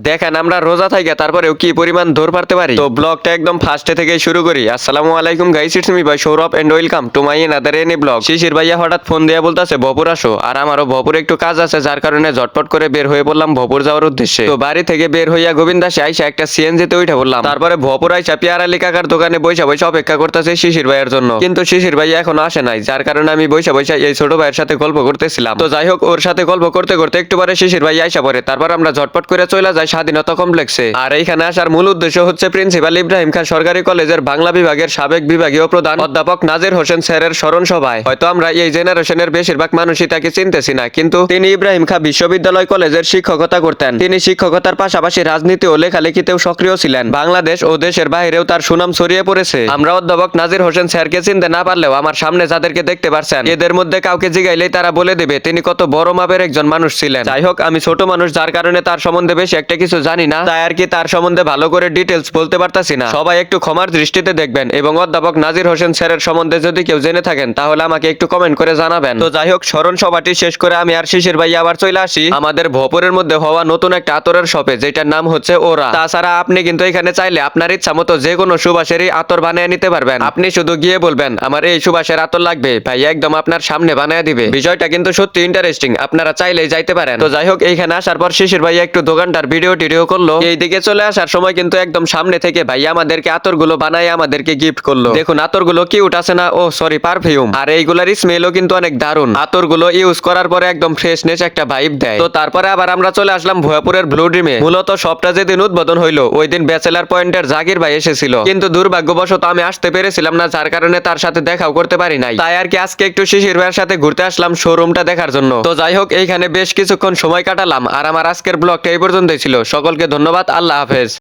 দেখেন আমরা রোজা থাকি তারপরেও কি পরিমাণ দৌড় পারতে পারি। তো ব্লগটা একদম ফার্স্টে থেকে শুরু করি। আসসালামু আলাইকুম গাইস, ইটস মি ভাই Sourav and welcome to my another any blog. Shishir ভাইয়া হঠাৎ ফোন দিয়া বলতাছে ভপুর আসো, আর আমারও ভপুর একটু কাজ আছে, যার কারণে ঝটপট করে বের হয়ে পড়লাম ভপুর যাওয়ার উদ্দেশ্যে। তো বাড়ি থেকে বের হইয়া গোবিন্দাসে আইসা একটা সিএনজি তে উঠে বললাম। তারপরে ভপুর আইসা পিয়ার আলী কাকার দোকানে বৈশা বৈশা অপেক্ষা করতেছে শিশির ভাইয়ের জন্য, কিন্তু শিশির ভাইয়া এখনো আসে নাই, যার কারণে আমি বৈশা বৈশা এই ছোট ভাইয়ের সাথে গল্প করতেছিলাম। তো যাই হোক, ওর সাথে গল্প করতে করতে একটু পরে শিশির ভাই আইসা পড়ে। তারপর আমরা ঝটপট করে চলে যাই স্বাধীনতা কমপ্লেক্সে। আর এইখানে আসার মূল উদ্দেশ্য হচ্ছে প্রিন্সিপাল ইব্রাহিম খান সরকারি কলেজের বাংলা বিভাগের সাবেক বিভাগীয় প্রধান অধ্যাপক নাজির হোসেন স্যারের স্মরণ সভায়। হয়তো আমরা এই জেনারেশনের বেশিরভাগ মানুষই তাকে চিনতেছি না, কিন্তু তিনি ইব্রাহিম খান বিশ্ববিদ্যালয় কলেজের শিক্ষকতা করতেন। তিনি শিক্ষকতার পাশাপাশি রাজনীতি ও লেখালেখিতেও সক্রিয় ছিলেন। বাংলাদেশ ও দেশের বাইরেও তার সুনাম ছড়িয়ে পড়েছে। আমরা অধ্যাপক নাজির হোসেন স্যারকে চিনতে না পারলেও আমার সামনে যাদেরকে দেখতে পারছেন, এদের মধ্যে কাউকে জিগাইলেই তারা বলে দেবে তিনি কত বড় মাপের একজন মানুষ ছিলেন। যাই হোক, আমি ছোট মানুষ, যার কারণে তার সম্বন্ধে বেশি একটা কিছু জানি না, তাই আর কি তার সম্বন্ধে ভালো করে ডিটেলস বলতে পারতাছি না। সবাই একটু ক্ষমার দৃষ্টিতে দেখবেন, এবং অধ্যাপক নাজির হোসেন স্যারের সম্বন্ধে যদি কেউ জেনে থাকেন তাহলে আমাকে একটু কমেন্ট করে জানাবেন। তো যাই হোক, স্মরণ সভাটি শেষ করে আমি আর শিশির ভাই আবার চলে আসি আমাদের ভপুরের মধ্যে হওয়া নতুন একটা আতরের শপে, যেটার নাম হচ্ছে ওরা। তাছাড়া আপনি কিন্তু এখানে চাইলে আপনার ইচ্ছা মতো যে কোনো সুবাসেরই আতর বানিয়ে নিতে পারবেন। আপনি শুধু গিয়ে বলবেন আমার এই সুবাসের আতর লাগবে, ভাই একদম আপনার সামনে বানিয়ে দিবে। বিষয়টা কিন্তু সত্যি ইন্টারেস্টিং, আপনারা চাইলেই যাইতে পারেন। তো যাই হোক, এইখানে আসার পর শিশির ভাই একটু দোকানটার ভিডিও টিডিও করলো। এইদিকে চলে আসার সময় কিন্তু একদম সামনে থেকে ভাইয়া আমাদেরকে আতরগুলো বানায় আমাদেরকে গিফট করলো। দেখুন আতরগুলো কিউট আছে না? ও সরি, পারফিউম। আর এইগুলার স্মেলও কিন্তু অনেক দারুণ। আতরগুলো ইউজ করার পরে একদম ফ্রেশনেস একটা ভাইব দেয়। তো তারপরে আবার আমরা চলে আসলাম ভুয়াপুরের ব্লু ড্রিমে। মূলত সবটা যেদিন উদ্বোধন হইলো ওই দিন ব্যাচেলার পয়েন্টের জাকির ভাই এসেছিল, কিন্তু দুর্ভাগ্যবশত আমি আসতে পেরেছিলাম না, যার কারণে তার সাথে দেখাও করতে পারি নাই। তাই আর কি আজকে একটু শিশির ভাইয়ের সাথে ঘুরতে আসলাম শোরুমটা দেখার জন্য। তো যাই হোক, এইখানে বেশ কিছুক্ষণ সময় কাটালাম, আর আমার আজকের ব্লগটা এই পর্যন্তই ছিল। সকলকে ধন্যবাদ, আল্লাহ হাফেজ।